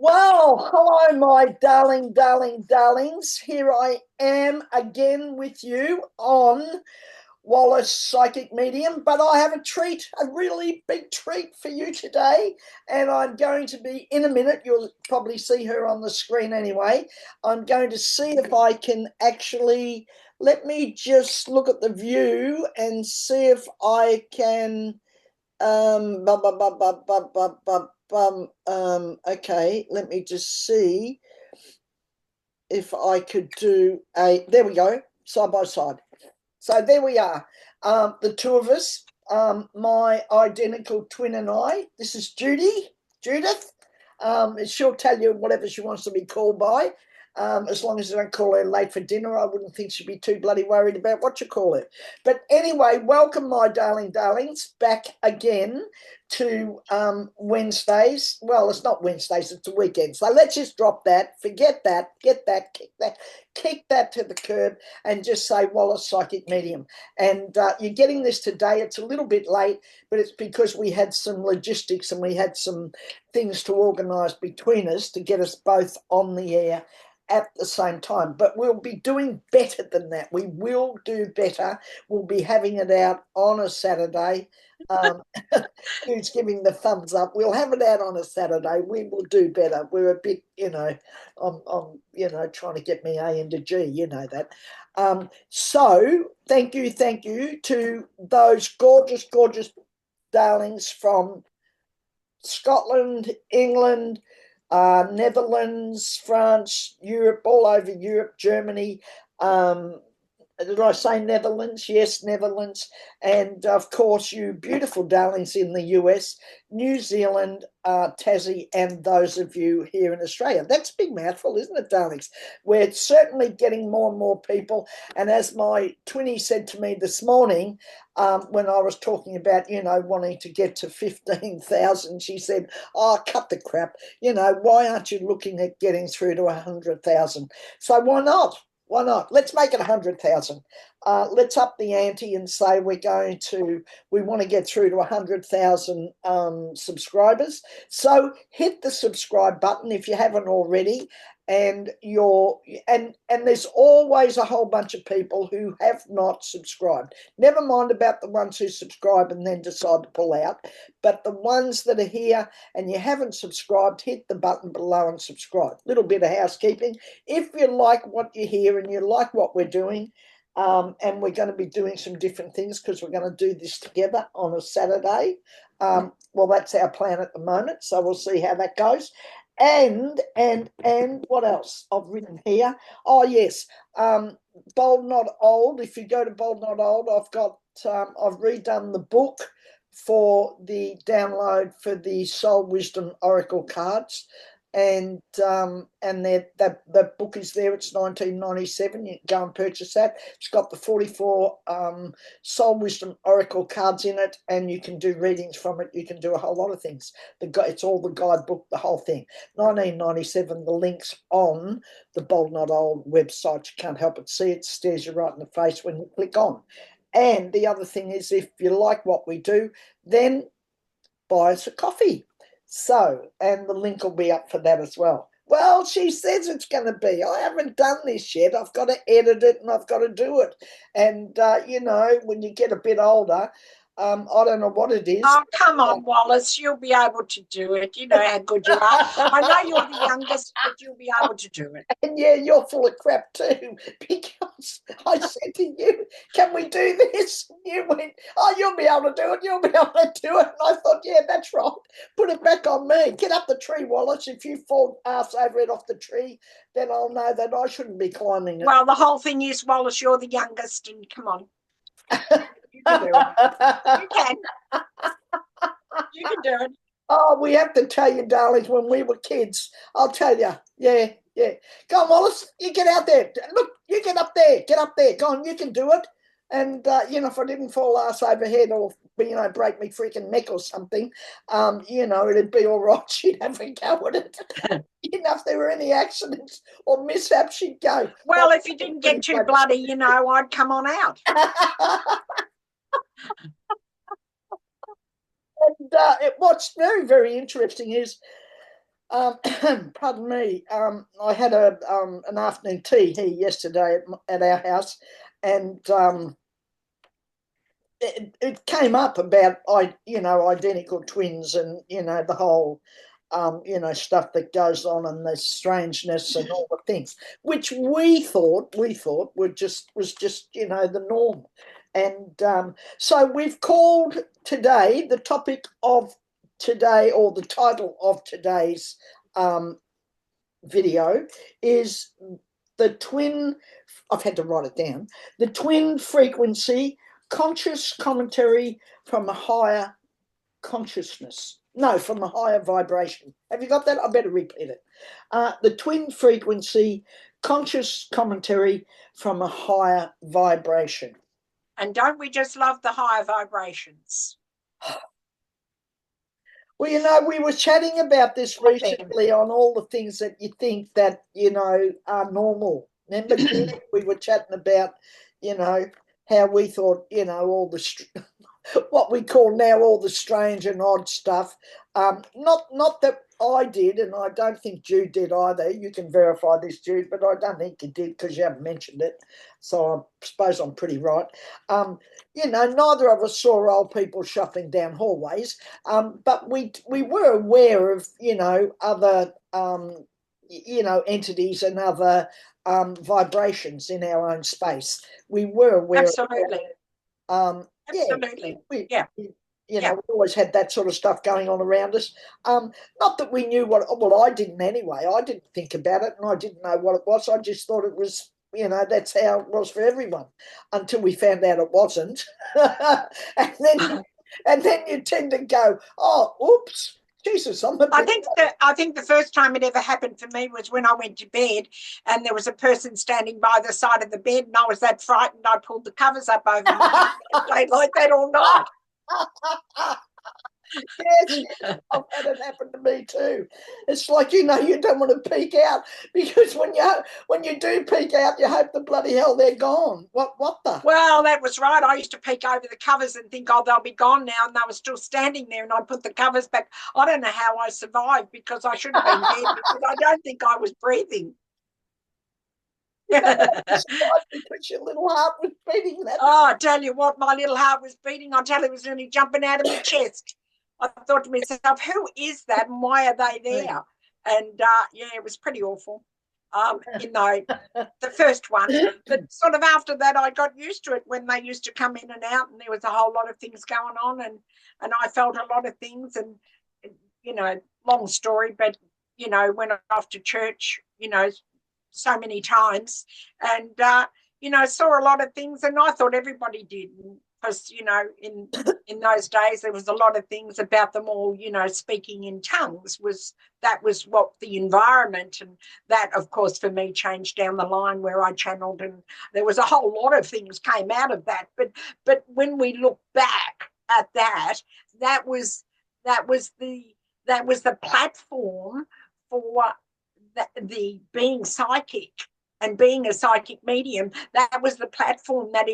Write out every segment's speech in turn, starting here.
Well, hello, my darlings. Here I am again with you on Wallace Psychic Medium, but I have a treat, a really big treat for you today. And I'm going to be, in a minute, you'll probably see her on the screen anyway. I'm going to see if I can actually, let me just look at the view and see if I can okay, let me just see if I could do there we go, side by side. So there we are, the two of us, my identical twin and I. This is Judith. She'll tell you whatever she wants to be called by. As long as you don't call her late for dinner, I wouldn't think she'd be too bloody worried about what you call her. But anyway, welcome, my darlings, back again to Wednesdays. Well, it's not Wednesdays, it's a weekend. So let's just drop that, forget that, kick that to the curb and just say Wallace Psychic Medium. And you're getting this today. It's a little bit late, but it's because we had some logistics and we had some things to organise between us to get us both on the air at the same time. But we'll be doing better than that. We will do better. We'll be having it out on a Saturday. Who's giving the thumbs up? We'll have it out on a Saturday. We will do better. We're a bit, I'm trying to get me A into G, you know that. So thank you to those gorgeous darlings from Scotland, England, Netherlands, France, Europe, all over Europe, Germany. Did I say Netherlands? Yes, Netherlands. And of course, you beautiful darlings in the US, New Zealand, Tassie, and those of you here in Australia. That's a big mouthful, isn't it, darlings? We're certainly getting more and more people. And as my twinnie said to me this morning, when I was talking about, wanting to get to 15,000, she said, oh, cut the crap. Why aren't you looking at getting through to 100,000? So why not? Why not? Let's make it 100,000. Let's up the ante and say we want to get through to 100,000 subscribers. So hit the subscribe button if you haven't already. And there's always a whole bunch of people who have not subscribed. Never mind about the ones who subscribe and then decide to pull out. But the ones that are here and you haven't subscribed, hit the button below and subscribe. Little bit of housekeeping. If you like what you hear and you like what we're doing, and we're going to be doing some different things because we're going to do this together on a Saturday. Well, that's our plan at the moment. So we'll see how that goes. And what else I've written here? Oh yes, Bold Not Old. If you go to Bold Not Old, I've redone the book for the download for the Soul Wisdom Oracle cards, and that book is there. It's 1997. You can go and purchase that. It's got the 44 Soul Wisdom Oracle cards in it, and you can do readings from it. You can do a whole lot of things. It's all the guidebook, the whole thing. 1997. The link's on the Bold Not Old website. You can't help but see it. Stares you right in the face when you click on. And the other thing is, if you like what we do, then buy us a coffee. So, and the link will be up for that as well. Well, she says it's going to be. I haven't done this yet. I've got to edit it and I've got to do it. And, when you get a bit older, I don't know what it is. Oh, come on, Wallace. You'll be able to do it. You know how good you are. I know you're the youngest, but you'll be able to do it. And yeah, you're full of crap too, because I said to you, can we do this? And you went, oh, you'll be able to do it. You'll be able to do it. And I thought, yeah, that's right. Put it back on me. Get up the tree, Wallace. If you fall ass over it off the tree, then I'll know that I shouldn't be climbing it. Well, the whole thing is, Wallace, you're the youngest, and come on. You can do it. You can. You can do it. Oh, we have to tell you, darlings, when we were kids, I'll tell you. Yeah. Go on, Wallace. You get out there. Look, you get up there. Go on, you can do it. And, if I didn't fall ass over head or, break me freaking neck or something, it'd be all right. She'd have a go at it. If there were any accidents or mishaps, she'd go. Well, if you didn't get too bloody, I'd come on out. And what's very, very interesting is Pardon me. I had an afternoon tea here yesterday at our house, and it came up about identical twins, and the whole stuff that goes on, and the strangeness and all the things which we thought was just the norm. And so we've called today, the topic of today, or the title of today's um, video is the twin. I've had to write it down. The twin frequency, conscious commentary from a higher consciousness. No, from a higher vibration. Have you got that? I better repeat it. The twin frequency, conscious commentary from a higher vibration. And don't we just love the higher vibrations? Well, we were chatting about this recently on all the things that you think that, are normal. Remember, we were chatting about, how we thought, all the what we call now all the strange and odd stuff. Not that I did, and I don't think Jude did either. You can verify this, Jude, but I don't think you did because you haven't mentioned it. So I suppose I'm pretty right. Neither of us saw old people shuffling down hallways, but we were aware of, other, entities and other vibrations in our own space. We were aware. Absolutely. Absolutely. Yeah. We always had that sort of stuff going on around us. Not that we knew well, I didn't anyway. I didn't think about it and I didn't know what it was. I just thought it was, that's how it was for everyone until we found out it wasn't. and then you tend to go, oh, oops. Jesus, I think the first time it ever happened for me was when I went to bed and there was a person standing by the side of the bed and I was that frightened I pulled the covers up over me. I stayed like that all night. Yes, I've had it happen to me too. It's like, you don't want to peek out because when you do peek out, you hope the bloody hell they're gone. What the? Well, that was right. I used to peek over the covers and think, oh, they'll be gone now, and they were still standing there, and I'd put the covers back. I don't know how I survived because I should have been dead because I don't think I was breathing. Because your little heart was beating. Oh, I tell you what, my little heart was beating. I tell you, it was nearly jumping out of my chest. I thought to myself, who is that and why are they there? And it was pretty awful. The first one. But sort of after that, I got used to it when they used to come in and out and there was a whole lot of things going on and I felt a lot of things and, long story, but, went off to church, so many times and, saw a lot of things and I thought everybody did because, in those days there was a lot of things about them all, speaking in tongues was what the environment and that, of course, for me changed down the line where I channeled and there was a whole lot of things came out of that. But when we look back at that was the platform for the being psychic and being a psychic medium. That was the platform that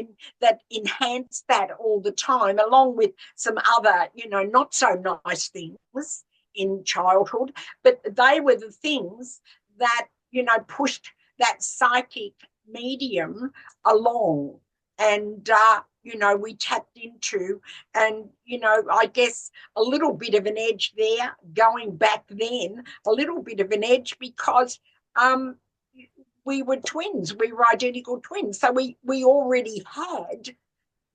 enhanced that all the time, along with some other, not so nice things in childhood. But they were the things that, pushed that psychic medium along. And, we tapped into, and, I guess a little bit of an edge there going back then, a little bit of an edge because we were twins, we were identical twins. So we already had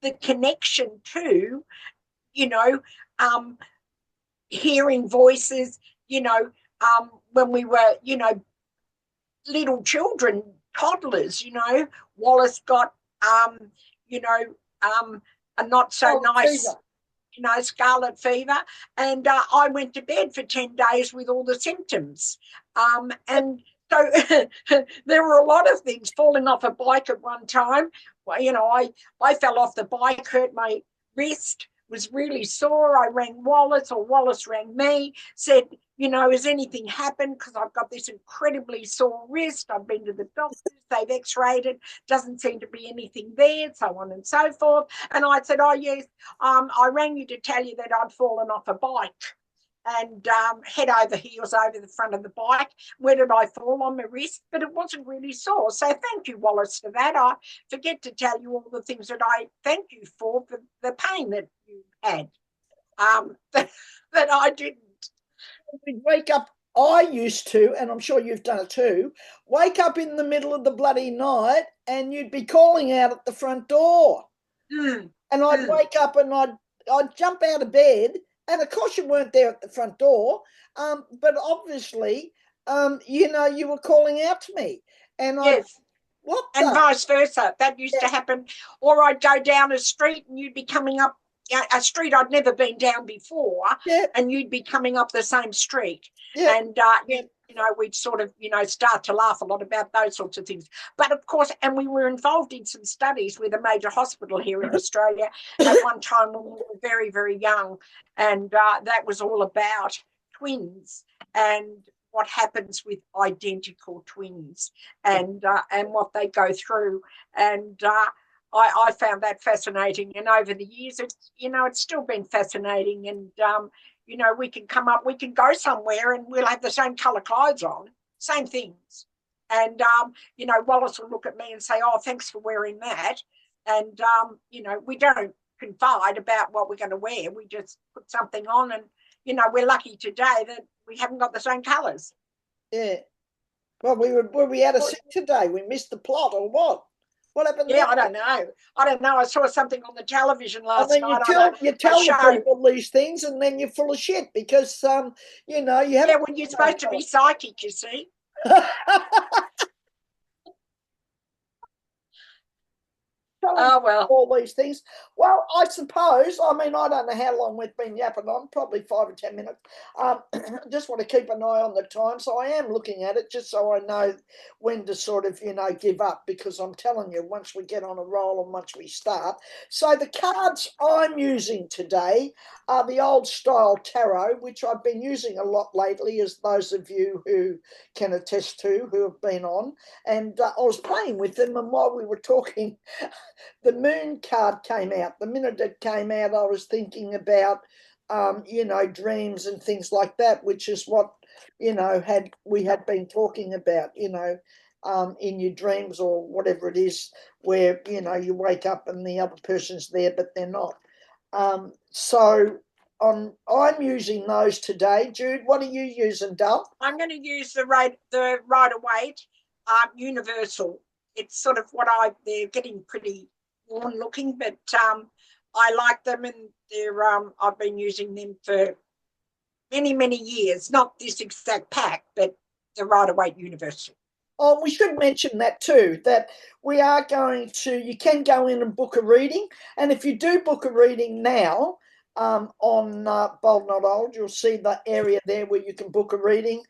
the connection to, hearing voices, when we were, little children, toddlers, Wallace got, a not so nice, scarlet fever. And I went to bed for 10 days with all the symptoms. And so there were a lot of things, falling off a bike at one time. Well, I fell off the bike, hurt my wrist, was really sore. I rang Wallace, or Wallace rang me, said, has anything happened? Because I've got this incredibly sore wrist. I've been to the doctors, they've x-rayed it, doesn't seem to be anything there, so on and so forth. And I said, oh, yes, I rang you to tell you that I'd fallen off a bike. and head over heels over the front of the bike. Where did I fall? On my wrist, but it wasn't really sore. So thank you, Wallace, for that. I forget to tell you all the things that I thank you for the pain that you had, that I didn't. We'd wake up. I used to, and I'm sure you've done it too, wake up in the middle of the bloody night and you'd be calling out at the front door. And I'd wake up and I'd jump out of bed, and of course you weren't there at the front door, but obviously, you were calling out to me, and Yes. what And the? vice versa. That used to happen. Or I'd go down a street and you'd be coming up a street I'd never been down before, Yeah, and you'd be coming up the same street. yeah, And, we'd sort of, start to laugh a lot about those sorts of things. But of course, and we were involved in some studies with a major hospital here in Australia at one time when we were very, very young. And that was all about twins and what happens with identical twins, and what they go through. And I found that fascinating. And over the years, it's still been fascinating. And we can go somewhere and we'll have the same colour clothes on, same things. And Wallace will look at me and say, "Oh, thanks for wearing that." And we don't confide about what we're going to wear. We just put something on, and we're lucky today that we haven't got the same colours. yeah. Well, were we out of sync today? We missed the plot, or what? What happened Yeah, there? I don't know. I saw something on the television I last mean, night. you I tell the showed. people these things, and then you're full of shit because you Yeah, haven't. well, you're supposed to be psychic, you see. Oh well. All these things. Well, I suppose, I mean, I don't know how long we've been yapping on, probably 5 or 10 minutes. Just want to keep an eye on the time. So I am looking at it just so I know when to sort of, give up, because I'm telling you, once we get on a roll and once we start. So the cards I'm using today are the old style tarot, which I've been using a lot lately, as those of you who can attest to, who have been on. And I was playing with them, and while we were talking, the moon card came out. The minute it came out, I was thinking about, dreams and things like that, which is what, we had been talking about, in your dreams or whatever it is, where, you wake up and the other person's there, but they're not. So I'm using those today. Jude, what are you using, Dal? I'm going to use the Rider Waite Universal. It's sort of they're getting pretty worn looking, but I like them, and they're I've been using them for many, many years. Not this exact pack, but the Rider Waite Universal. Oh, we should mention that too, that we are you can go in and book a reading. And if you do book a reading now on Bold Not Old, you'll see the area there where you can book a reading.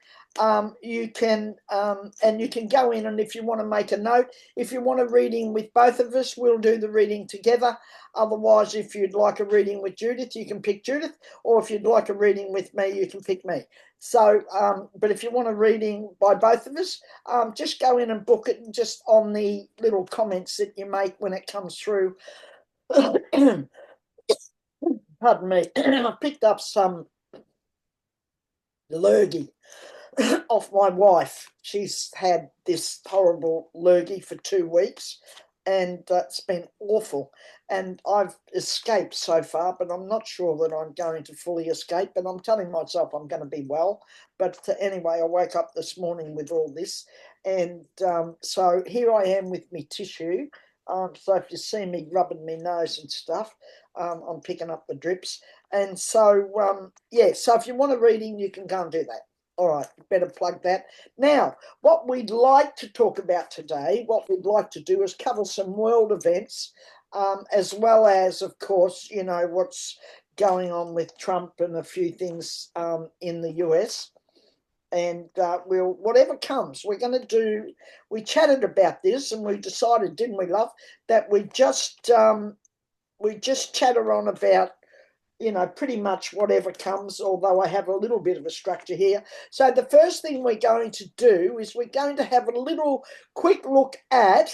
You can go in, and if you want to make a note, if you want a reading with both of us, we'll do the reading together. Otherwise, if you'd like a reading with Judith, you can pick Judith, or if you'd like a reading with me, you can pick me. So, but if you want a reading by both of us, just go in and book it, and just on the little comments that you make when it comes through. Pardon me, I picked up some lurgy off my wife. She's had this horrible lurgy for 2 weeks, and it's been awful. And I've escaped so far, but I'm not sure that I'm going to fully escape. But I'm telling myself I'm going to be well. But anyway, I woke up this morning with all this, and so here I am with me tissue. So if you see me rubbing my nose and stuff, I'm picking up the drips. And so, so if you want a reading, you can go and do that. All right, better plug that. Now, what we'd like to talk about today, what we'd like to do is cover some world events, as well as, of course, what's going on with Trump and a few things in the US. And whatever comes, we're going to do. We chatted about this, and we decided, didn't we, love, that we just chatter on about pretty much whatever comes, although I have a little bit of a structure here. So the first thing we're going to do is we're going to have a little quick look at,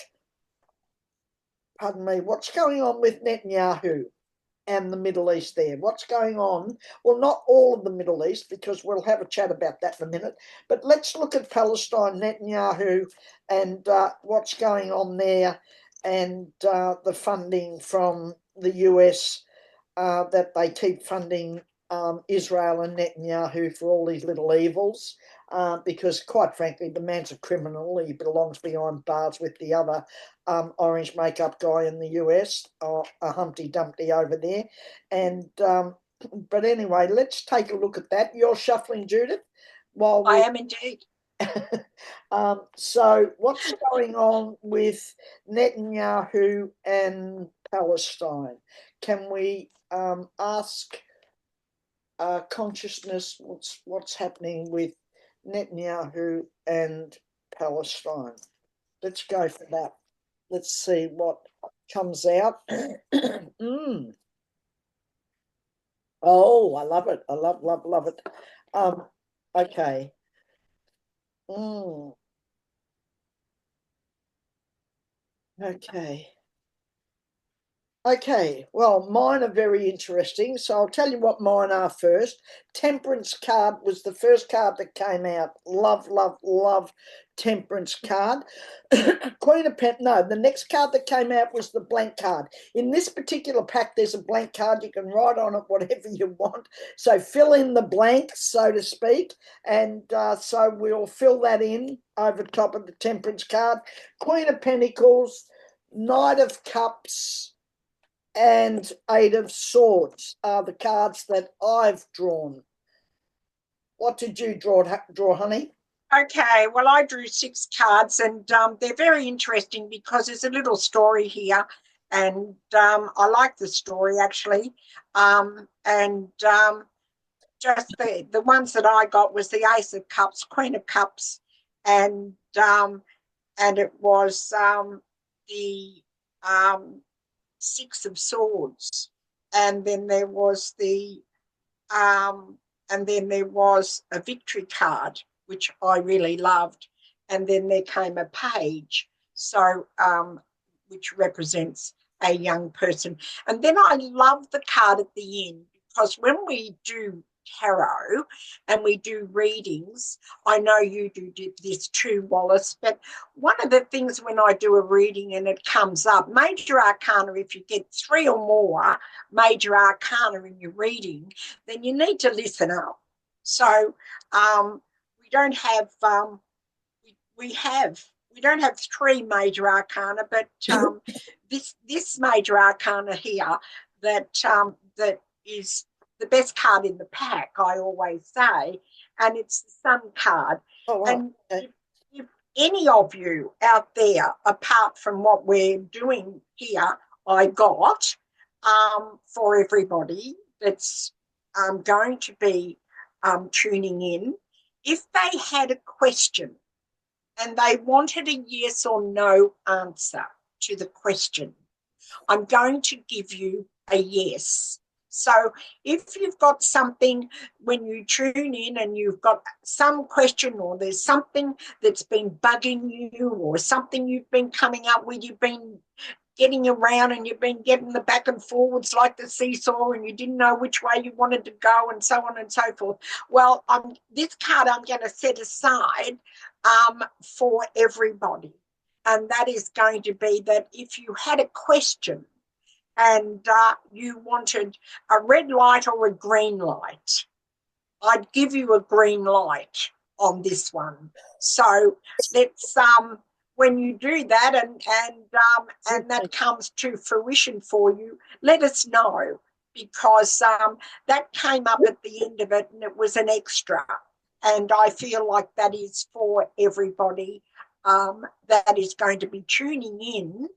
pardon me, what's going on with Netanyahu and the Middle East there. What's going on? Well, not all of the Middle East, because we'll have a chat about that in a minute. But let's look at Palestine, Netanyahu, and what's going on there, and the funding from the US, that they keep funding Israel and Netanyahu for all these little evils, because quite frankly, the man's a criminal. He belongs behind bars with the other orange makeup guy in the US, a Humpty Dumpty over there. And but anyway, let's take a look at that. You're shuffling, Judith, while I am indeed. So what's going on with Netanyahu and Palestine? Can we ask consciousness what's happening with Netanyahu and Palestine? Let's go for that. Let's see what comes out. Oh, I love it. I love it. Okay. Okay. Okay, well, mine are very interesting. So I'll tell you what mine are first. Temperance card was the first card that came out. Love, love, love Temperance card. Queen of Pentacles. No, the next card that came out was the blank card. In this particular pack, there's a blank card. You can write on it whatever you want. So fill in the blanks, so to speak. And so we'll fill that in over top of the Temperance card. Queen of Pentacles, Knight of Cups, and Eight of Swords are the cards that I've drawn. What did you draw, honey? Okay, well, I drew 6 cards, and they're very interesting because there's a little story here, and I like the story actually. Just the ones that I got was the Ace of Cups, Queen of Cups, and it was the 6 of Swords, and then there was a victory card, which I really loved, and then there came a page, so which represents a young person, and then I love the card at the end, because when we do tarot and we do readings, I know you do this too, Wallace, but one of the things when I do a reading and it comes up, major arcana, if you get 3 or more major arcana in your reading, then you need to listen up. So we don't have we don't have 3 major arcana, but this major arcana here that is the best card in the pack, I always say, and it's the Sun card. Oh, wow. And if any of you out there, apart from what we're doing here, I got for everybody that's going to be tuning in, if they had a question and they wanted a yes or no answer to the question, I'm going to give you a yes. So if you've got something when you tune in and you've got some question, or there's something that's been bugging you, or something you've been coming up with, you've been getting around and you've been getting the back and forwards like the seesaw, and you didn't know which way you wanted to go, and so on and so forth. Well, this card I'm going to set aside for everybody. And that is going to be that if you had a question and you wanted a red light or a green light, I'd give you a green light on this one. So let's when you do that and that comes to fruition for you, let us know, because that came up at the end of it and it was an extra. And I feel like that is for everybody that is going to be tuning in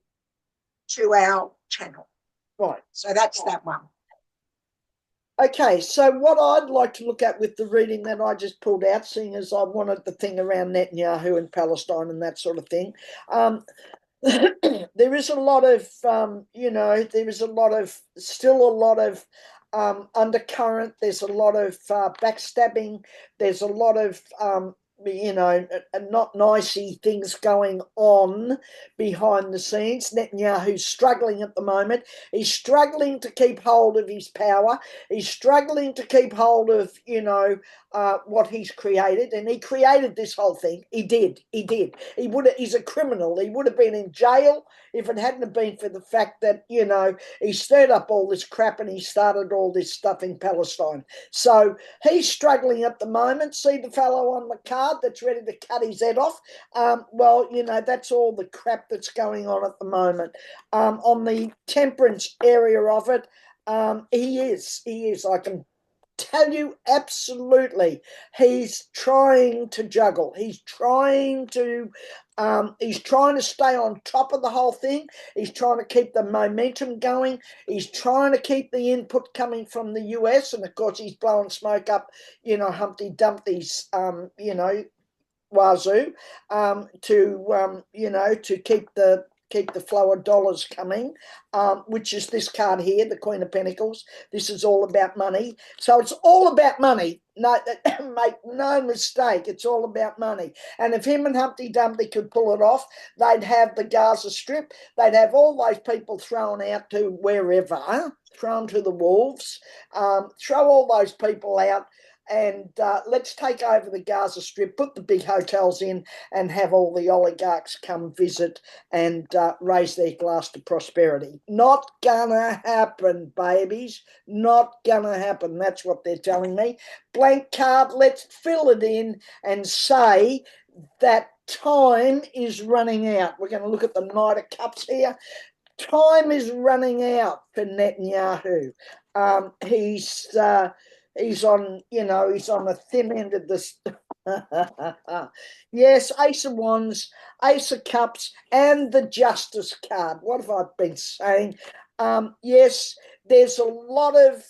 to our channel. Right. So that's that one. Okay, so what I'd like to look at with the reading that I just pulled out, seeing as I wanted the thing around Netanyahu and Palestine and that sort of thing, there is a lot of, there is still a lot of undercurrent. There's a lot of backstabbing. There's a lot of not nicey things going on behind the scenes. Netanyahu's struggling at the moment. He's struggling to keep hold of his power. He's struggling to keep hold of, what he's created. And he created this whole thing. He did. He's a criminal. He would have been in jail if it hadn't been for the fact that, he stirred up all this crap and he started all this stuff in Palestine. So he's struggling at the moment. See the fellow on the card that's ready to cut his head off? That's all the crap that's going on at the moment. On the temperance area of it, he is. I can tell you absolutely, he's trying to juggle. He's trying to stay on top of the whole thing. He's trying to keep the momentum going. He's trying to keep the input coming from the US, and of course he's blowing smoke up, Humpty Dumpty's, wazoo, to keep the flow of dollars coming, which is this card here, the Queen of Pentacles. This is all about money. So it's all about money. No, make no mistake, it's all about money. And if him and Humpty Dumpty could pull it off, they'd have the Gaza Strip. They'd have all those people thrown out to wherever, thrown to the wolves, throw all those people out, and let's take over the Gaza Strip, put the big hotels in, and have all the oligarchs come visit and raise their glass to prosperity. Not gonna happen, babies. Not gonna happen. That's what they're telling me. Blank card, let's fill it in and say that time is running out. We're going to look at the Knight of Cups here. Time is running out for Netanyahu. He's on the thin end of this. Yes, Ace of Wands, Ace of Cups, and the Justice card. What have I been saying? Yes, there's a lot of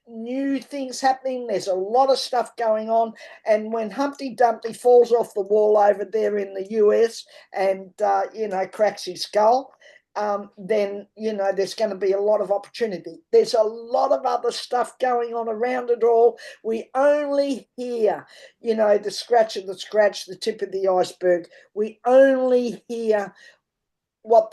new things happening. There's a lot of stuff going on. And when Humpty Dumpty falls off the wall over there in the US and, cracks his skull, then, there's going to be a lot of opportunity. There's a lot of other stuff going on around it all. We only hear, the scratch of the scratch, the tip of the iceberg. We only hear what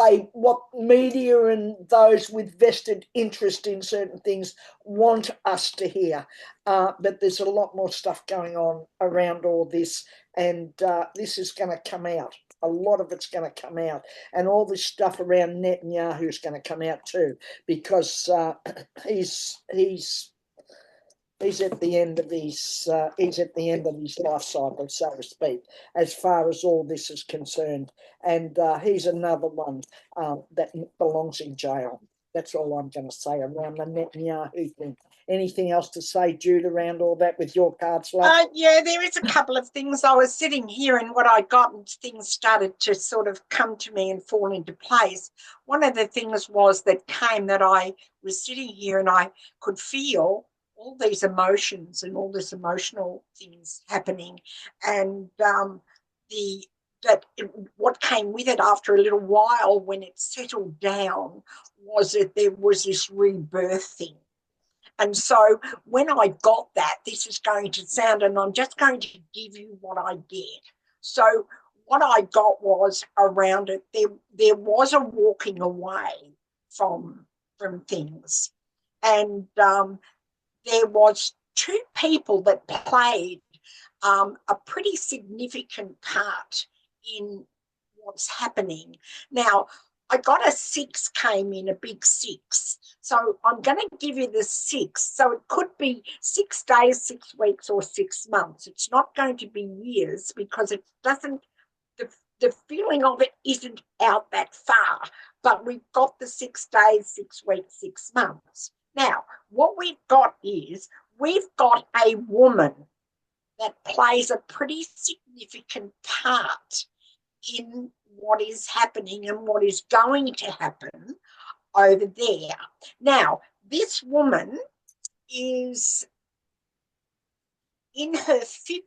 media and those with vested interest in certain things want us to hear. But there's a lot more stuff going on around all this, and this is going to come out. A lot of it's going to come out, and all this stuff around Netanyahu is going to come out too, because he's at the end of his life cycle, so to speak, as far as all this is concerned. And he's another one that belongs in jail. That's all I'm going to say around the Netanyahu thing. Anything else to say, Jude, around all that with your cards, love? Yeah, there is a couple of things. I was sitting here and what I got, and things started to sort of come to me and fall into place. One of the things was that came that I was sitting here and I could feel all these emotions and all this emotional things happening, and what came with it after a little while when it settled down was that there was this rebirth thing. And so when I got that, this is going to sound, and I'm just going to give you what I get. So what I got was around it, there was a walking away from things. And there was two people that played a pretty significant part in what's happening. Now, I got a 6 came in, a big 6. So I'm going to give you the 6. So it could be 6 days, 6 weeks, or 6 months. It's not going to be years because it doesn't, the feeling of it isn't out that far. But we've got the 6 days, 6 weeks, 6 months. Now, what we've got is we've got a woman that plays a pretty significant part in what is happening and what is going to happen over there. Now, this woman is in her 50s.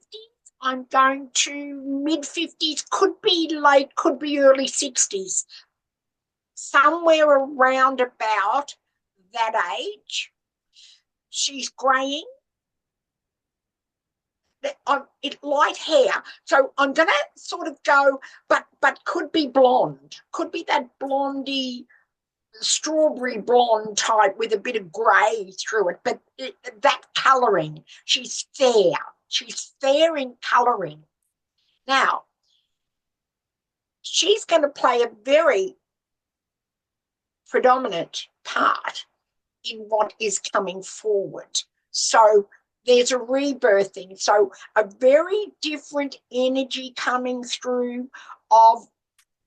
I'm going to mid-50s, could be late, could be early 60s, somewhere around about that age. She's greying. light hair. So I'm going to sort of go, but could be blonde. Could be that blondie, strawberry blonde type with a bit of grey through it. But that colouring, she's fair. She's fair in colouring. Now, she's going to play a very predominant part in what is coming forward. So there's a rebirthing. So a very different energy coming through of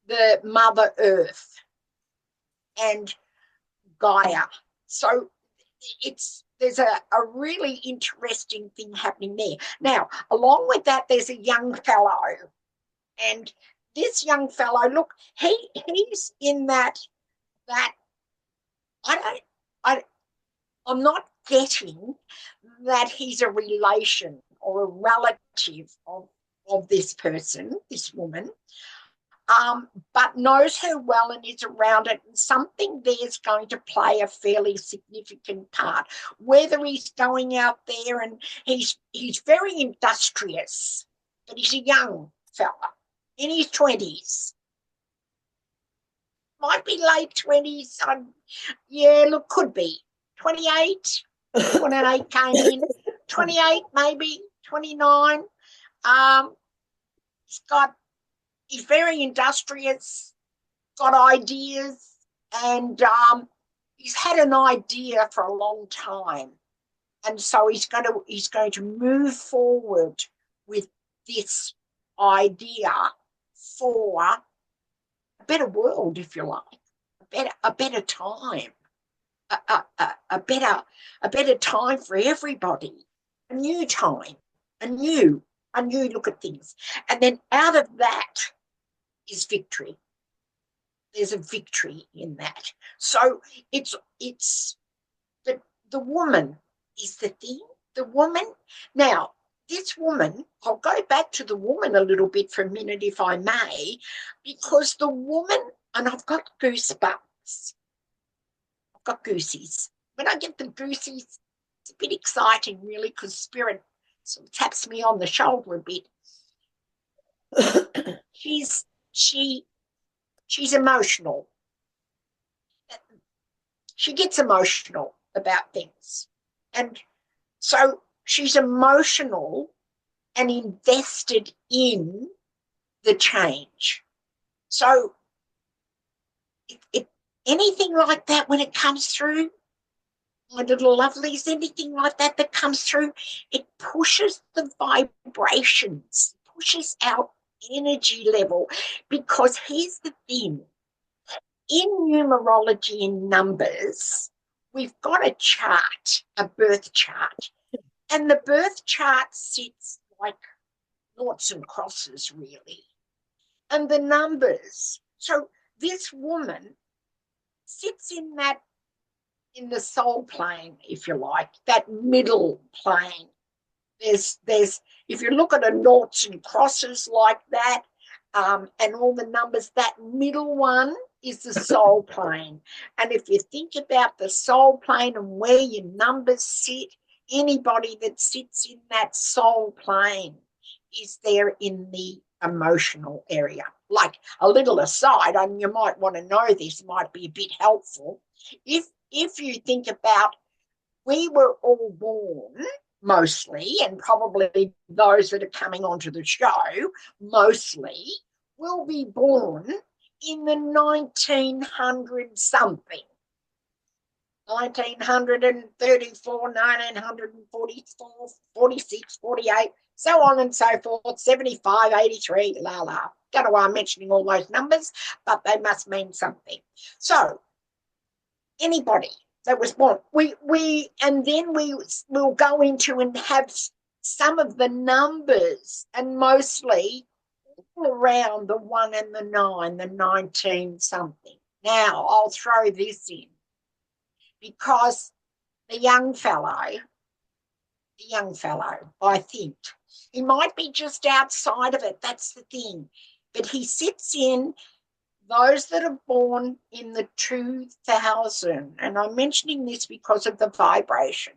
the Mother Earth and Gaia. So there's a really interesting thing happening there. Now, along with that, there's a young fellow. And this young fellow, look, he's in that I'm not getting that he's a relation or a relative of this person, this woman, but knows her well and is around it. And something there's going to play a fairly significant part. Whether he's going out there and he's very industrious, but he's a young fella in his 20s. Might be late 20s. Yeah, look, could be. 28 came in. 28, maybe, 29. He's very industrious, got ideas, and he's had an idea for a long time. And so he's going to move forward with this idea for a better world, if you like, a better time, a better time for everybody, a new time, a new look at things. And then out of that is victory. There's a victory in that. So it's the woman is the thing. The woman. Now, this woman, I'll go back to the woman a little bit for a minute, if I may, because the woman, and I've got goosebumps. I've got goosies. When I get the goosies, it's a bit exciting, really, because Spirit sort of taps me on the shoulder a bit. She's emotional. She gets emotional about things. And so she's emotional and invested in the change. So anything like that when it comes through, my little lovelies, anything like that comes through, it pushes the vibrations, pushes our energy level. Because here's the thing, in numerology and numbers, we've got a chart, a birth chart, and the birth chart sits like noughts and crosses, really. And the numbers, so this woman sits in the soul plane, if you like, that middle plane. There's if you look at a noughts and crosses like that, and all the numbers, that middle one is the soul plane. And if you think about the soul plane and where your numbers sit, anybody that sits in that soul plane is there in the emotional area. Like a little aside, and you might want to know this, might be a bit helpful. If you think about, we were all born mostly, and probably those that are coming onto the show mostly will be born in the 1900 something. 1934, 1944, 46, 48, so on and so forth, 75, 83, la la. Don't know why I'm mentioning all those numbers, but they must mean something. So, anybody that was born, and then we'll go into and have some of the numbers, and mostly around the 1 and the 9, the 19 something. Now, I'll throw this in, because the young fellow, I think, he might be just outside of it, that's the thing, but he sits in those that are born in the 2000, and I'm mentioning this because of the vibrations.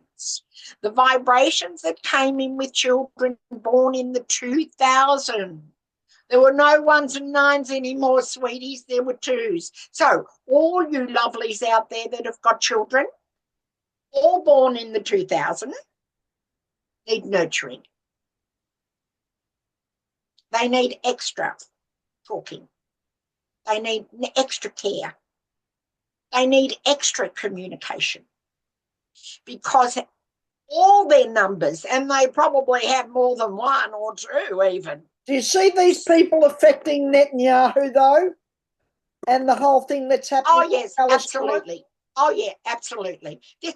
The vibrations that came in with children born in the 2000. There were no ones and nines anymore, sweeties. There were twos. So all you lovelies out there that have got children, all born in the 2000, need nurturing. They need extra talking. They need extra care. They need extra communication, because all their numbers, and they probably have more than one or two even. Do you see these people affecting Netanyahu, though? And the whole thing that's happening? Oh, yes, absolutely. Oh, yeah, absolutely. She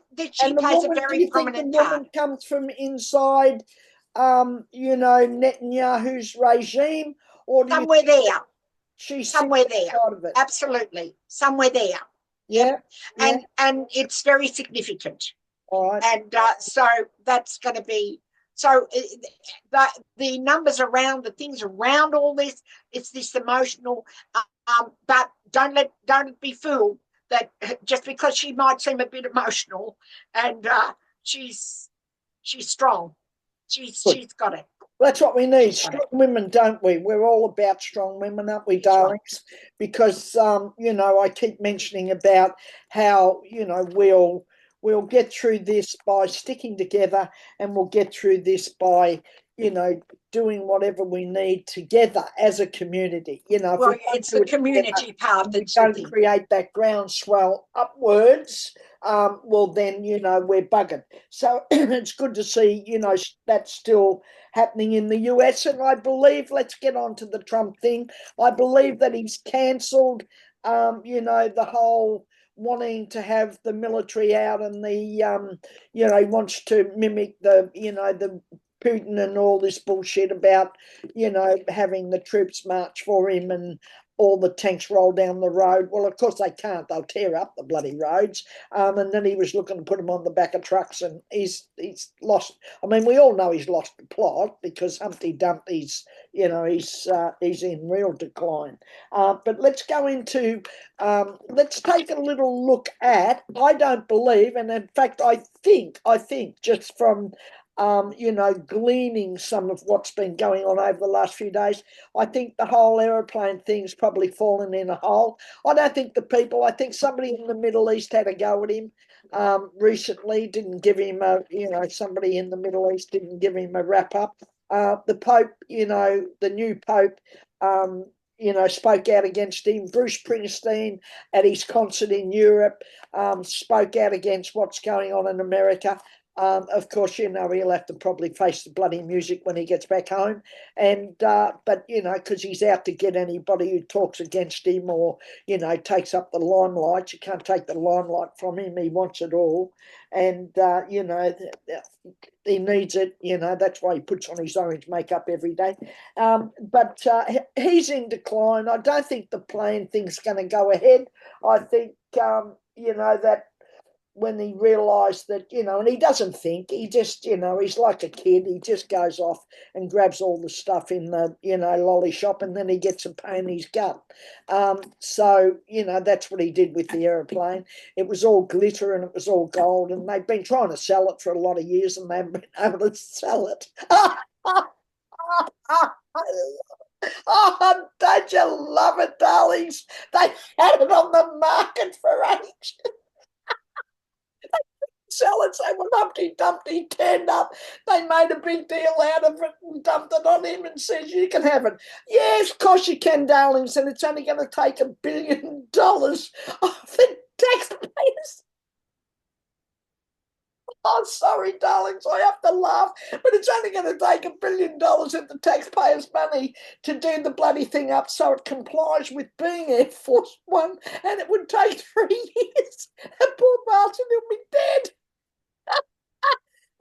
plays a very prominent part. The woman comes from inside, Netanyahu's regime? Or somewhere there. She's somewhere there. Of it? Absolutely. Somewhere there. Yeah. And it's very significant. All right. And so that's going to be, so the numbers around, the things around all this, it's this emotional, but don't be fooled that just because she might seem a bit emotional, and she's strong. She's got it. That's what we need. Strong women, don't we? We're all about strong women, aren't we, darlings? Right. Because I keep mentioning about how we'll get through this by sticking together, and we'll get through this by doing whatever we need together as a community. Well, it's the community part that's don't create that groundswell upwards. Well, then we're buggered. So it's good to see that's still happening in the US, and I believe, let's get on to the Trump thing. I believe that he's cancelled, the whole wanting to have the military out, and the he wants to mimic the the Putin and all this bullshit about having the troops march for him and all the tanks roll down the road. Well, of course they can't. They'll tear up the bloody roads. And then he was looking to put them on the back of trucks, and he's lost. I mean, we all know he's lost the plot, because Humpty Dumpty's, he's in real decline. But let's go into, let's take a little look at, I don't believe, and in fact, I think just from gleaning some of what's been going on over the last few days, I think the whole aeroplane thing's probably fallen in a hole. I think somebody in the Middle East had a go at him recently, didn't give him somebody in the Middle East didn't give him a wrap up. The Pope, the new Pope, spoke out against him. Bruce Springsteen at his concert in Europe spoke out against what's going on in America. Of course, he'll have to probably face the bloody music when he gets back home, and but because he's out to get anybody who talks against him or takes up the limelight. You can't take the limelight from him. He wants it all, and he needs it. That's why he puts on his orange makeup every day. But he's in decline. I don't think the plane thing's going to go ahead. I think that when he realised that, and he doesn't think, he just, he's like a kid. He just goes off and grabs all the stuff in the, lolly shop, and then he gets a pain in his gut. So, that's what he did with the aeroplane. It was all glitter and it was all gold, and they've been trying to sell it for a lot of years, and they haven't been able to sell it. Oh, don't you love it, darlings? They had it on the market for ages. Sell it, say, well, Humpty Dumpty turned up. They made a big deal out of it and dumped it on him and says, you can have it. Yes, of course you can, darlings, and it's only going to take $1 billion off the taxpayers. Oh, sorry, darlings, I have to laugh, but it's only going to take $1 billion of the taxpayers' money to do the bloody thing up so it complies with being Air Force One, and it would take 3 years. And poor Martin will be dead.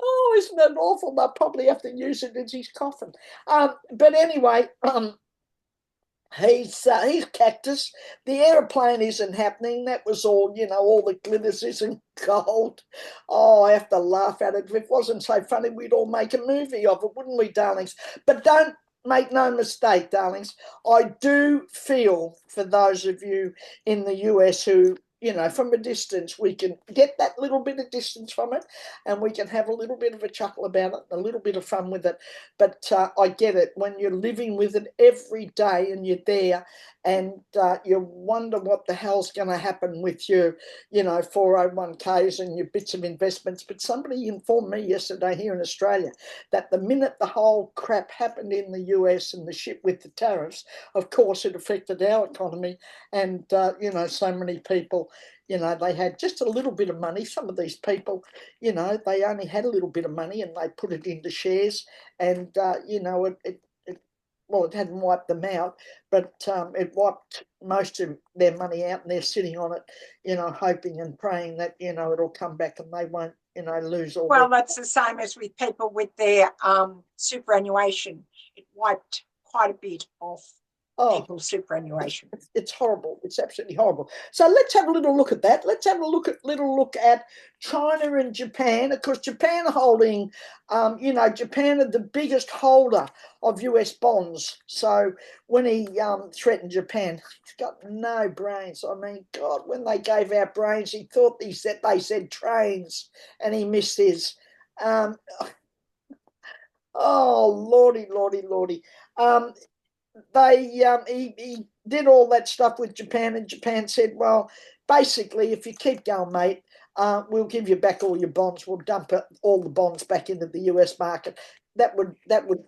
Oh, isn't that awful? They'll probably have to use it as his coffin. But anyway, he's cactus. The aeroplane isn't happening. That was all, all the glitters isn't gold. Oh, I have to laugh at it. If it wasn't so funny, we'd all make a movie of it, wouldn't we, darlings? But don't make no mistake, darlings. I do feel for those of you in the US who, from a distance, we can get that little bit of distance from it, and we can have a little bit of a chuckle about it, a little bit of fun with it. But I get it when you're living with it every day and you're there, and you wonder what the hell's going to happen with your, 401ks and your bits of investments. But somebody informed me yesterday here in Australia that the minute the whole crap happened in the US and the shit with the tariffs, of course, it affected our economy. And, so many people, they had just a little bit of money. Some of these people, they only had a little bit of money and they put it into shares. And, well, it hadn't wiped them out, but it wiped most of their money out, and they're sitting on it, hoping and praying that, it'll come back and they won't, lose all Well, their. that's the same as with people with their superannuation. It wiped quite a bit off Oh, people's superannuation. it's horrible. It's absolutely horrible. So let's have a little look at that. Let's have a little look at China and Japan. Of course, Japan holding, Japan are the biggest holder of US bonds. So when he threatened Japan, he's got no brains. I mean, God, when they gave out brains, he thought they said trains, and he missed his. Oh, lordy, lordy, lordy. He did all that stuff with Japan, and Japan said, well, basically, if you keep going, mate, we'll give you back all your bonds. We'll dump all the bonds back into the US market. That would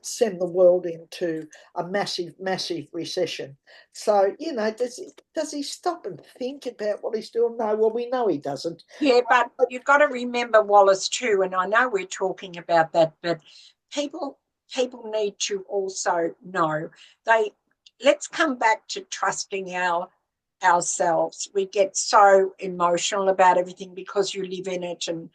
send the world into a massive, massive recession. So, does he stop and think about what he's doing? No, well, we know he doesn't. Yeah, but you've got to remember, Wallace, too, and I know we're talking about that, but people need to also know they let's come back to trusting ourselves. We get so emotional about everything because you live in it, and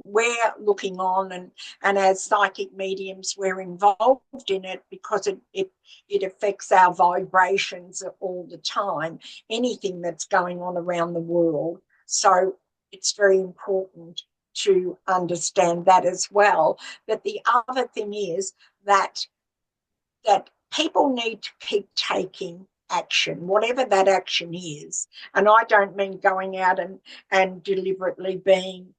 we're looking on, and as psychic mediums we're involved in it because it affects our vibrations all the time, anything that's going on around the world. So it's very important to understand that as well. But the other thing is that people need to keep taking action, whatever that action is. And I don't mean going out and deliberately being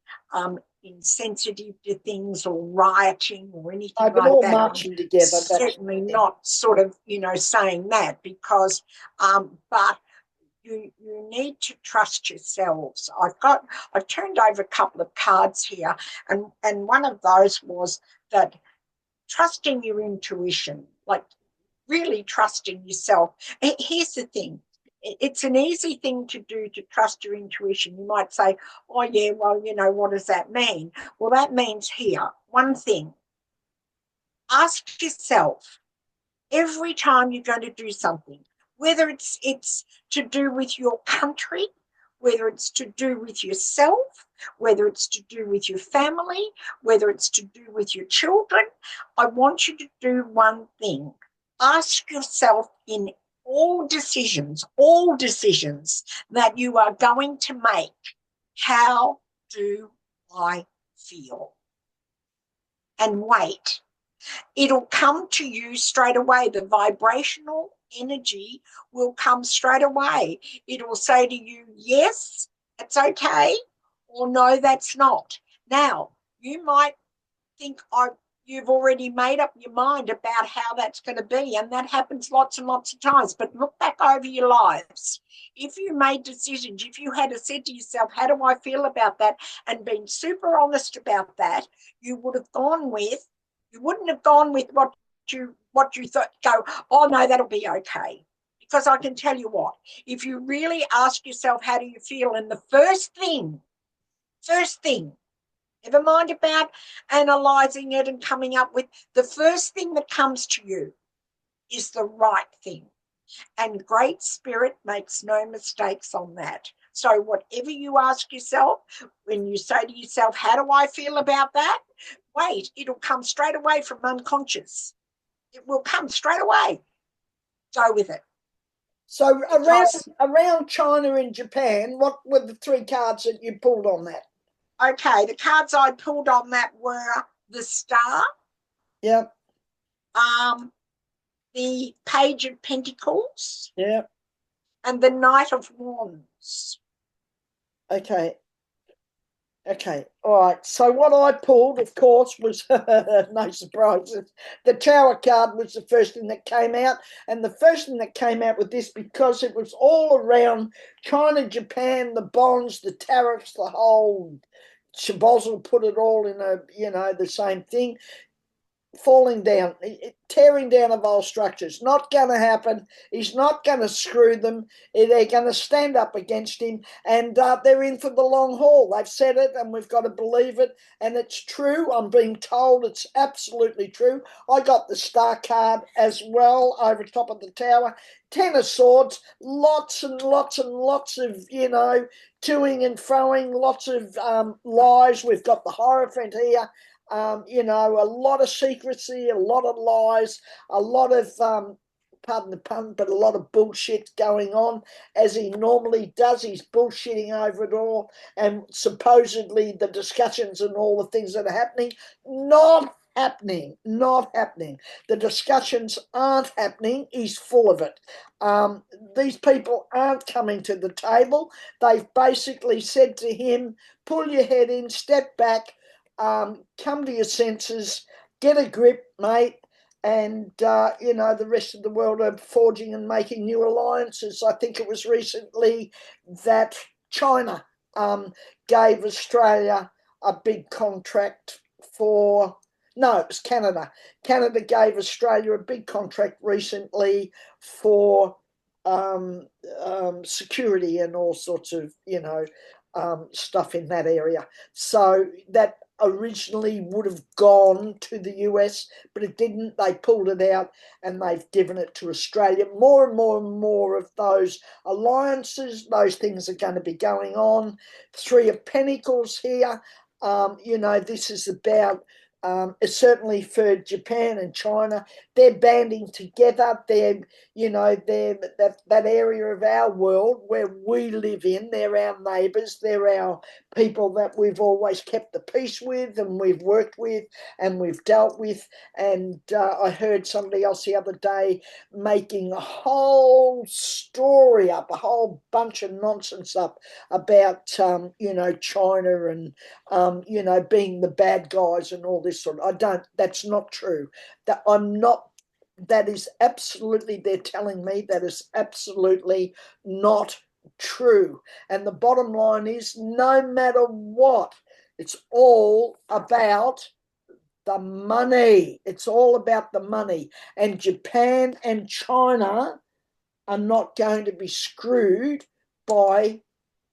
insensitive to things or rioting or anything But like all that. marching together. That's Certainly not sort of, saying that because, but you need to trust yourselves. I've turned over a couple of cards here, and one of those was that trusting your intuition, like really trusting yourself. Here's the thing. It's an easy thing to do to trust your intuition. You might say, oh, yeah, well, what does that mean? Well, that means here, one thing. Ask yourself every time you're going to do something, whether it's to do with your country, whether it's to do with yourself, whether it's to do with your family, whether it's to do with your children, I want you to do one thing. Ask yourself in all decisions that you are going to make, how do I feel? And wait. It'll come to you straight away. The vibrational energy will come straight away. It will say to you, yes, it's okay, or no, that's not. Now, you might think you've already made up your mind about how that's going to be, and that happens lots and lots of times. But look back over your lives. If you made decisions, if you had said to yourself, how do I feel about that, and been super honest about that, you wouldn't have gone with what you thought, go, oh no, that'll be okay. Because I can tell you what, if you really ask yourself, how do you feel? And the first thing, never mind about analysing it and coming up with, the first thing that comes to you is the right thing. And Great Spirit makes no mistakes on that. So whatever you ask yourself, when you say to yourself, how do I feel about that? Wait, it'll come straight away from unconscious. It will come straight away. Go with it. so around China and Japan. What were the three cards that you pulled on that? Okay, the cards I pulled on that were the Star, Yeah, the Page of Pentacles, yeah. and the Knight of Wands. Okay. Okay, all right. So what I pulled, of course, was no surprises. The tower card was the first thing that came out, and the first thing that came out with this because it was all around China, Japan, the bonds, the tariffs, the whole Shabozzle put it all in the same thing, falling down, tearing down of old structures. Not going to happen. He's not going to screw them. They're going to stand up against him, and they're in for the long haul. They've said it, and we've got to believe it. And it's true. I'm being told it's absolutely true. I got the star card as well over top of the tower. 10 of Swords, lots and lots and lots of, toing and froing, lots of lies. We've got the Hierophant here. A lot of secrecy, a lot of lies, a lot of, pardon the pun, but a lot of bullshit going on, as he normally does. He's bullshitting over it all, and supposedly the discussions and all the things that are happening, not happening, not happening. The discussions aren't happening. He's full of it. These people aren't coming to the table. They've basically said to him, pull your head in, step back, come to your senses, get a grip, mate. And, the rest of the world are forging and making new alliances. I think it was recently that China gave Australia a big contract for, no, it was Canada. Canada gave Australia a big contract recently for security and all sorts of, stuff in that area. So that originally would have gone to the US, but it didn't. They pulled it out and they've given it to Australia. More and more and more of those alliances, those things are going to be going on. Three of Pentacles here. This is about, certainly for Japan and China, they're banding together. They're that area of our world where we live in. They're our neighbours. They're our people that we've always kept the peace with, and we've worked with, and we've dealt with. And I heard somebody else the other day making a whole story up, a whole bunch of nonsense up about China and being the bad guys and all this sort of. That's not true. That is absolutely, they're telling me that is absolutely not true. And the bottom line is, no matter what, it's all about the money. It's all about the money. And Japan and China are not going to be screwed by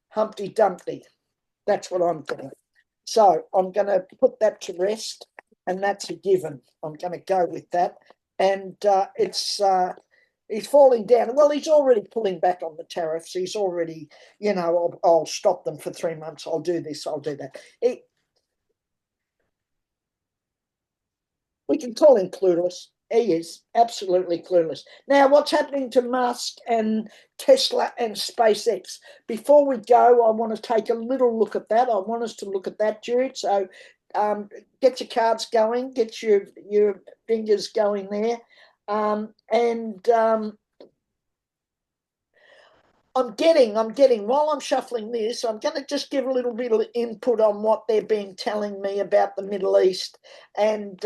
Humpty Dumpty. That's what I'm doing. So I'm going to put that to rest, and that's a given. I'm going to go with that. And he's falling down. Well, he's already pulling back on the tariffs. He's already, I'll stop them for 3 months. I'll do this. I'll do that. We can call him clueless. He is absolutely clueless. Now, what's happening to Musk and Tesla and SpaceX? Before we go, I want to take a little look at that. I want us to look at that, Jude. So get your cards going, get your fingers going there. I'm getting, while I'm shuffling this, I'm going to just give a little bit of input on what they've been telling me about the Middle East. And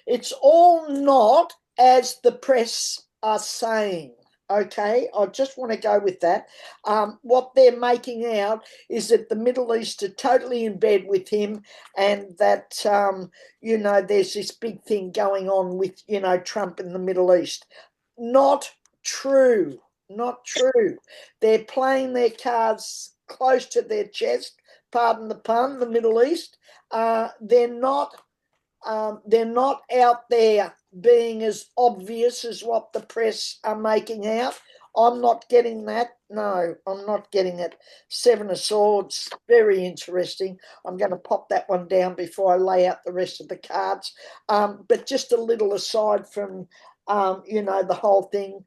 it's all not as the press are saying. Okay, I just want to go with that. What they're making out is that the Middle East are totally in bed with him, and that, there's this big thing going on with, Trump in the Middle East. Not true. Not true. They're playing their cards close to their chest, pardon the pun, the Middle East. They're not out there being as obvious as what the press are making out. I'm not getting that. No, I'm not getting it. Seven of Swords, very interesting. I'm going to pop that one down before I lay out the rest of the cards. But just a little aside from the whole thing,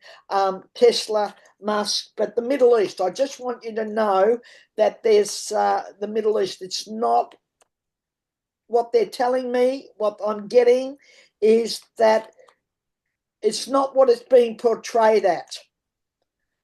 Tesla, Musk, but the Middle East. I just want you to know that there's the Middle East. It's not what they're telling me. What I'm getting is that it's not what it's being portrayed at.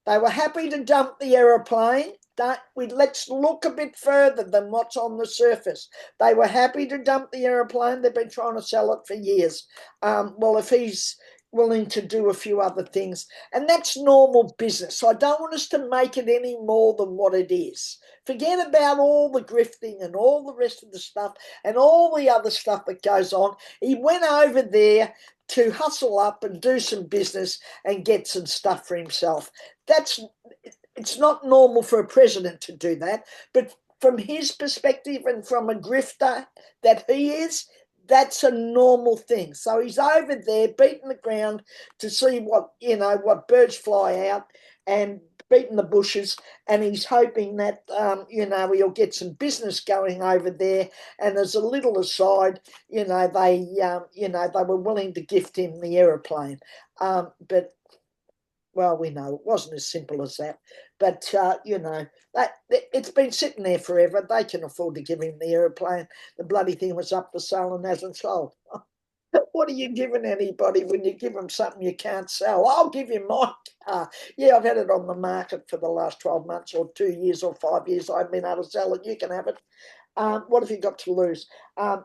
They were happy to dump the aeroplane, let's look a bit further than what's on the surface. They were happy to dump the aeroplane. They've been trying to sell it for years. Well, if he's willing to do a few other things, and that's normal business. So I don't want us to make it any more than what it is. Forget about all the grifting and all the rest of the stuff and all the other stuff that goes on. He went over there to hustle up and do some business and get some stuff for himself. It's not normal for a president to do that, but from his perspective and from a grifter that he is, that's a normal thing. So he's over there beating the ground to see what birds fly out and beating the bushes, and he's hoping that he'll get some business going over there. And as a little aside, they were willing to gift him the aeroplane, but well, we know it wasn't as simple as that. But that it's been sitting there forever. They can afford to give him the aeroplane. The bloody thing was up for sale and hasn't sold. What are you giving anybody when you give them something you can't sell? I'll give you my car. Yeah, I've had it on the market for the last 12 months or 2 years or 5 years. I've been able to sell it. You can have it. What have you got to lose?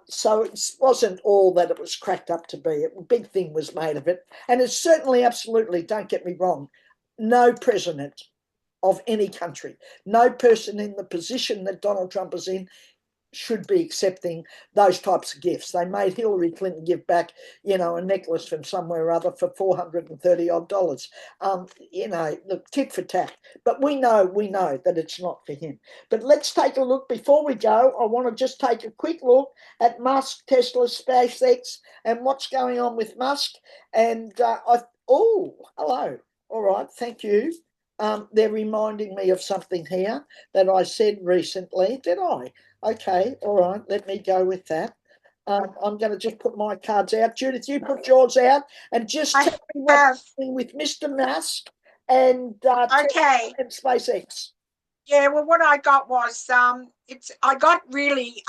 So it wasn't all that it was cracked up to be. A big thing was made of it. And it's certainly, absolutely, don't get me wrong, no president of any country, no person in the position that Donald Trump is in should be accepting those types of gifts. They made Hillary Clinton give back, a necklace from somewhere or other for $430 odd. Look, tit for tat. But we know that it's not for him. But let's take a look. Before we go, I want to just take a quick look at Musk, Tesla, SpaceX, and what's going on with Musk. And hello. All right, thank you. They're reminding me of something here that I said recently. Did I? Okay, all right, let me go with that. I'm going to just put my cards out. Judith, you put yours out and just tell me what's happening with Mr. Musk and Okay. and SpaceX. Yeah, well, what I got was I got really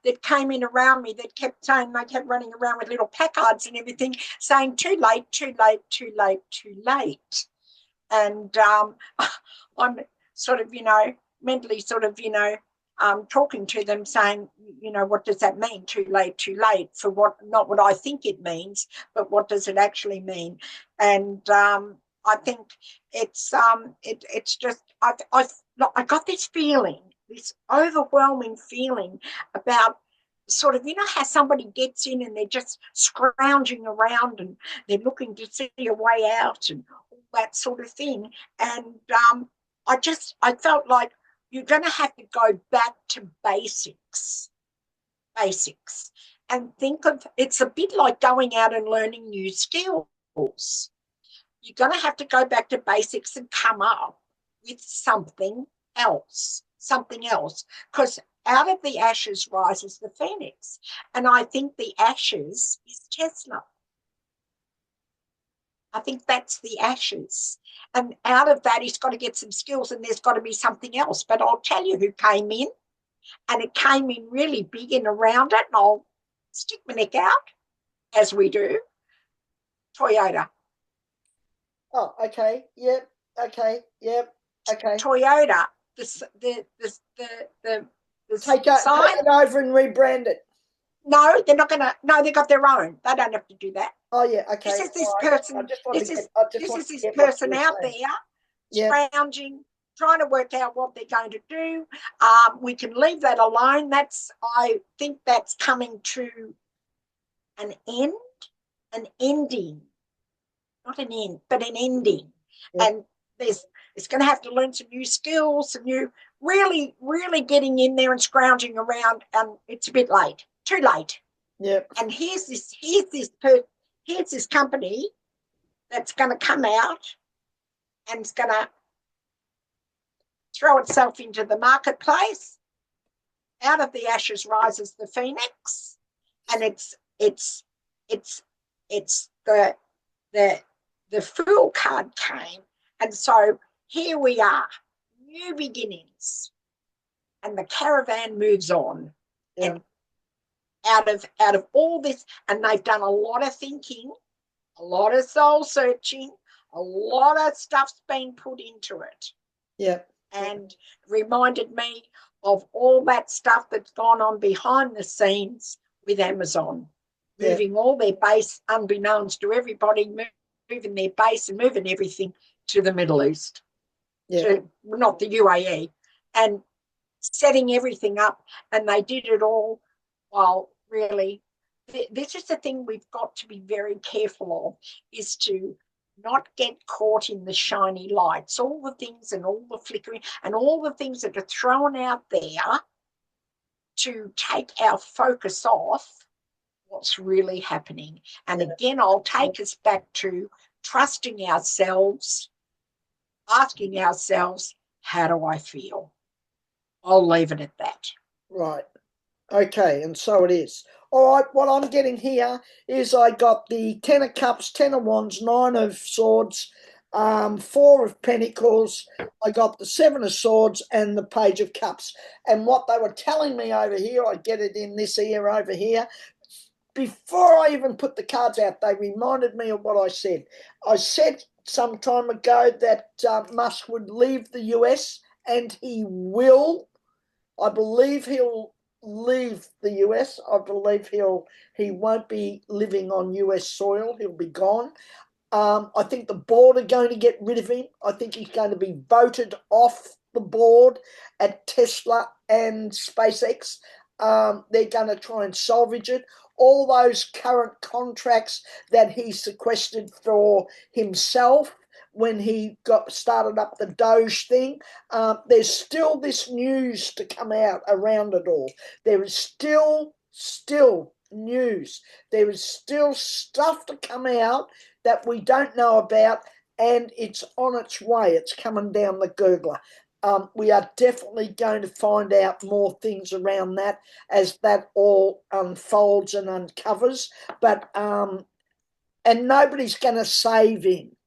that came in around me that kept saying, they kept running around with little placards and everything saying too late, too late, too late, too late. And I'm sort of, mentally sort of, talking to them saying, what does that mean? Too late for what, not what I think it means, but what does it actually mean? And I think it's just, I got this feeling, this overwhelming feeling about sort of, how somebody gets in and they're just scrounging around and they're looking to see a way out and all that sort of thing. And I felt like you're going to have to go back to basics, and think of, it's a bit like going out and learning new skills. You're going to have to go back to basics and come up with something else, because out of the ashes rises the phoenix. And I think the ashes is Tesla. I think that's the ashes. And out of that, he's got to get some skills and there's got to be something else. But I'll tell you who came in, and it came in really big and around it, and I'll stick my neck out, as we do. Toyota. Oh, okay. Yep. Okay. Yep. Okay. Toyota. The take it over and rebrand it. No, they're not going to. No, they got their own. They don't have to do that. Oh yeah, okay. This is this person. This is this person out there, scrounging, trying to work out what they're going to do. We can leave that alone. I think that's coming to an end, an ending, not an end, but an ending. Yeah. And it's going to have to learn some new skills, some new, really, really getting in there and scrounging around. And it's a bit late, too late. Yeah. And here's this company that's going to come out and it's going to throw itself into the marketplace. Out of the ashes rises the phoenix, and it's the Fool card came, and so here we are, new beginnings, and the caravan moves on. Yeah. And out of all this, and they've done a lot of thinking, a lot of soul searching, a lot of stuff's been put into it. Yeah. and reminded me of all that stuff that's gone on behind the scenes with Amazon, moving all their base, unbeknownst to everybody, moving their base and moving everything to the Middle East, to not the UAE, and setting everything up. And they did it all while really, this is the thing we've got to be very careful of, is to not get caught in the shiny lights, all the things and all the flickering and all the things that are thrown out there to take our focus off what's really happening. And again, I'll take us back to trusting ourselves, asking ourselves, how do I feel? I'll leave it at that. Right. Okay, and so it is. All right, what I'm getting here is I got the 10 of cups, 10 of wands, 9 of swords, 4 of pentacles. I got the 7 of swords and the page of cups. And what they were telling me over here, I get it in this ear over here. Before I even put the cards out, they reminded me of what I said. I said some time ago that Musk would leave the US, and he will. I believe he'll leave the US. I believe he won't be living on US soil. He'll be gone. I think the board are going to get rid of him. I think he's going to be voted off the board at Tesla and SpaceX. They're going to try and salvage it. All those current contracts that he sequestered for himself when he got started up the Doge thing, there's still this news to come out around it all. There is still news. There is still stuff to come out that we don't know about, and it's on its way. It's coming down the gurgler. We are definitely going to find out more things around that as that all unfolds and uncovers. But and nobody's going to save him.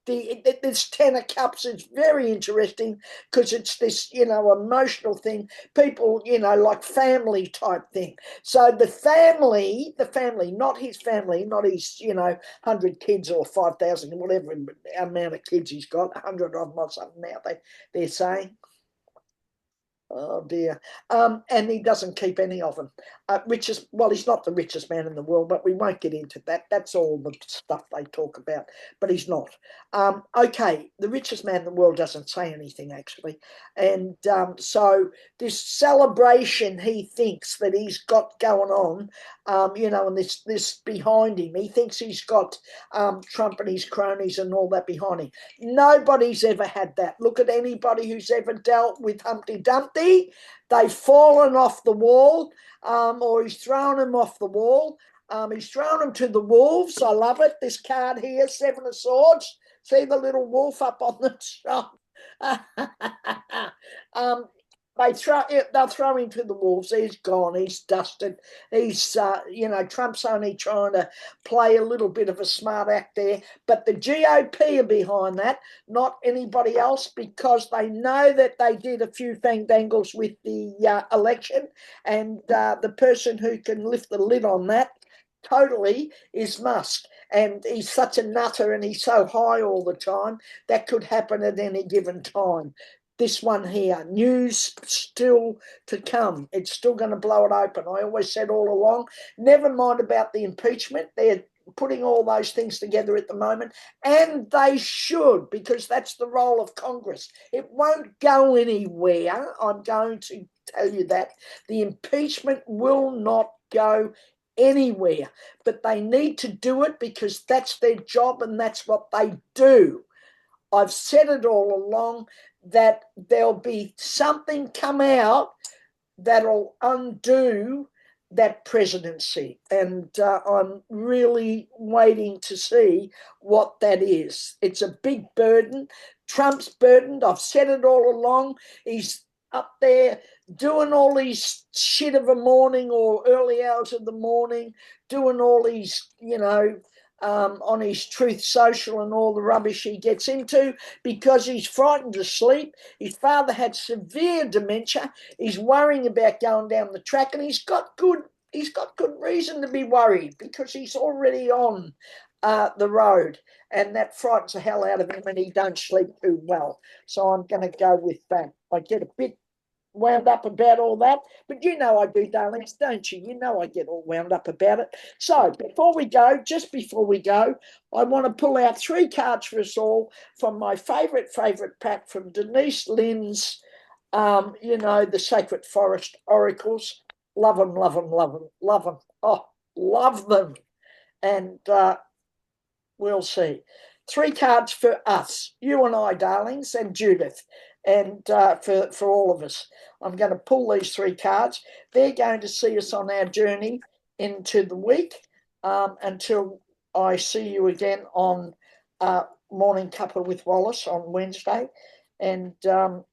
This 10 of cups is very interesting because it's this, emotional thing. People, like family type thing. So the family, not his family, not his, 100 kids or 5,000, whatever amount of kids he's got, 100 of them or something now, they're saying. Oh dear. And he doesn't keep any of them. He's not the richest man in the world, but we won't get into that. That's all the stuff they talk about, but he's not. Okay, the richest man in the world doesn't say anything, actually. And so this celebration he thinks that he's got going on, and this behind him, he thinks he's got Trump and his cronies and all that behind him. Nobody's ever had that. Look at anybody who's ever dealt with Humpty Dumpty. They've fallen off the wall, or he's thrown them off the wall. He's thrown them to the wolves. I love it. This card here, 7 of Swords. See the little wolf up on the top. They'll throw him to the wolves. He's gone. He's dusted. He's, Trump's only trying to play a little bit of a smart act there. But the GOP are behind that, not anybody else, because they know that they did a few fandangles with the election, and the person who can lift the lid on that totally is Musk. And he's such a nutter and he's so high all the time, that could happen at any given time. This one here, news still to come. It's still going to blow it open. I always said all along, never mind about the impeachment. They're putting all those things together at the moment, and they should, because that's the role of Congress. It won't go anywhere. I'm going to tell you that. The impeachment will not go anywhere, but they need to do it because that's their job and that's what they do. I've said it all along that there'll be something come out that'll undo that presidency, and I'm really waiting to see what that is. It's a big burden. Trump's burdened. I've said it all along. He's up there doing all these shit of a morning or early hours of the morning, doing all these, on his Truth Social and all the rubbish he gets into because he's frightened to sleep. His father had severe dementia. He's worrying about going down the track, and he's got good reason to be worried because he's already on the road, and that frightens the hell out of him, and he don't sleep too well. So I'm going to go with that. I get a bit wound up about all that, but you know I do, darlings, don't you? You know I get all wound up about it. So just before we go, I want to pull out 3 cards for us all from my favourite pack from Denise Lynn's, the Sacred Forest Oracles. Love them, love them, love them, love them. Oh, love them. And we'll see. 3 cards for us, you and I, darlings, and Judith, and for all of us. I'm going to pull these 3 cards. They're going to see us on our journey into the week until I see you again on Morning Cuppa with Wallace on Wednesday. And and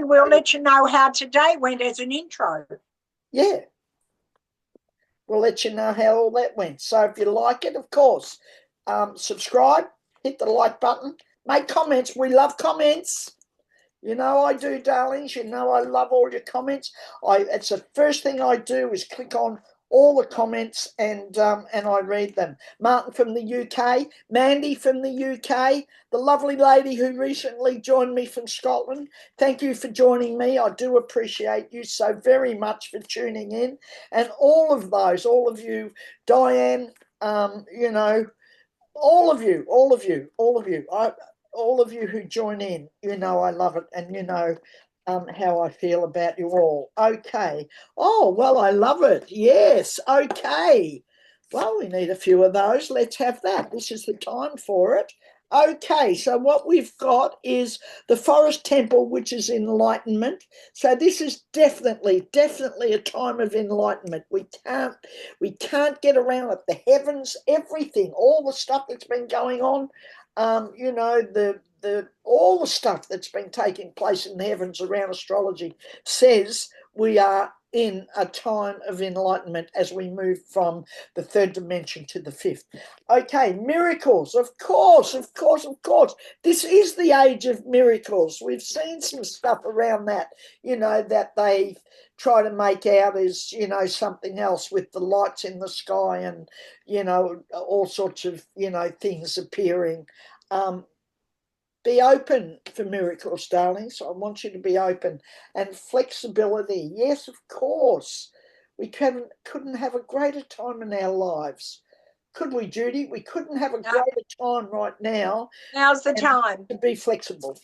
we'll let you know how today went as an intro. Yeah. We'll let you know how all that went. So if you like it, of course, subscribe, hit the like button, make comments. We love comments. You know I do, darlings. You know I love all your comments. It's the first thing I do is click on all the comments and I read them. Martin from the UK, Mandy from the UK, the lovely lady who recently joined me from Scotland. Thank you for joining me. I do appreciate you so very much for tuning in. And all of you, Diane, all of you, all of you who join in, you know I love it, and you know how I feel about you all. Okay. Oh, well, I love it. Yes. Okay. Well, we need a few of those. Let's have that. This is the time for it. Okay, so what we've got is the Forest Temple, which is enlightenment. So this is definitely a time of enlightenment. We can't get around it. The heavens, everything, all the stuff that's been going on, all the stuff that's been taking place in the heavens around astrology says we are in a time of enlightenment as we move from the 3rd dimension to the 5th. Okay, miracles, of course. This is the age of miracles. We've seen some stuff around that, that they try to make out as, something else with the lights in the sky and, all sorts of, things appearing. Be open for miracles, darlings. I want you to be open. And flexibility. Yes, of course. We couldn't have a greater time in our lives. Could we, Judy? We couldn't have a greater time right now. Now's the time. To be flexible.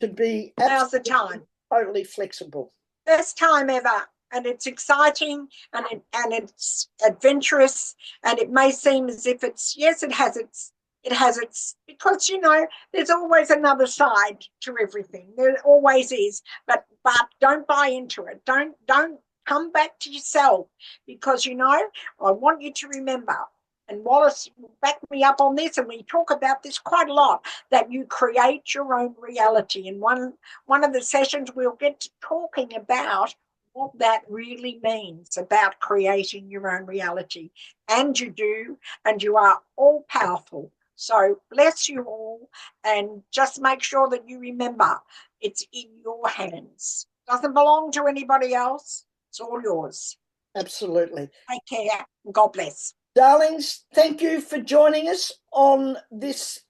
Now's the time. Totally flexible. Best time ever. And it's exciting and it's adventurous. And it may seem as if it has its, because, there's always another side to everything. There always is. But don't buy into it. Don't come back to yourself, because, I want you to remember, and Wallace backed me up on this, and we talk about this quite a lot, that you create your own reality. And one of the sessions we'll get to talking about what that really means about creating your own reality. And you do, and you are all powerful. So bless you all, and just make sure that you remember it's in your hands. Doesn't belong to anybody else. It's all yours. Absolutely. Take care. God bless. Darlings, thank you for joining us on this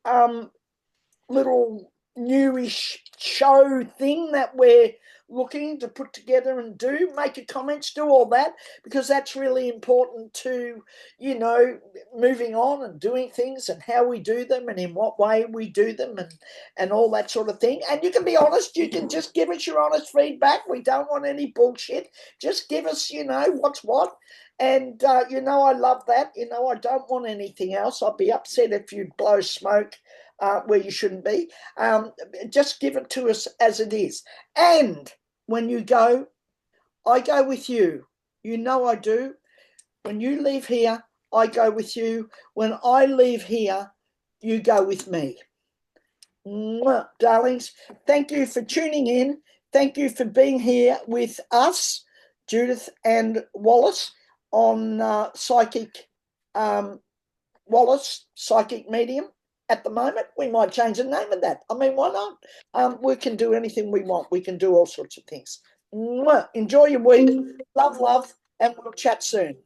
little newish show thing that we're looking to put together and do. Make your comments, do all that, because that's really important to, moving on and doing things and how we do them and in what way we do them and all that sort of thing. And you can be honest, you can just give us your honest feedback. We don't want any bullshit. Just give us, what's what. And, I love that. I don't want anything else. I'd be upset if you blow smoke where you shouldn't be. Just give it to us as it is. And when you go, I go with you. I do. When you leave here, I go with you. When I leave here, you go with me. Mwah, darlings, thank you for tuning in. Thank you for being here with us, Judith and Wallace, on Psychic Wallace, Psychic Medium. At the moment, we might change the name of that. I mean, why not? We can do anything we want. We can do all sorts of things. Enjoy your week. Love, and we'll chat soon.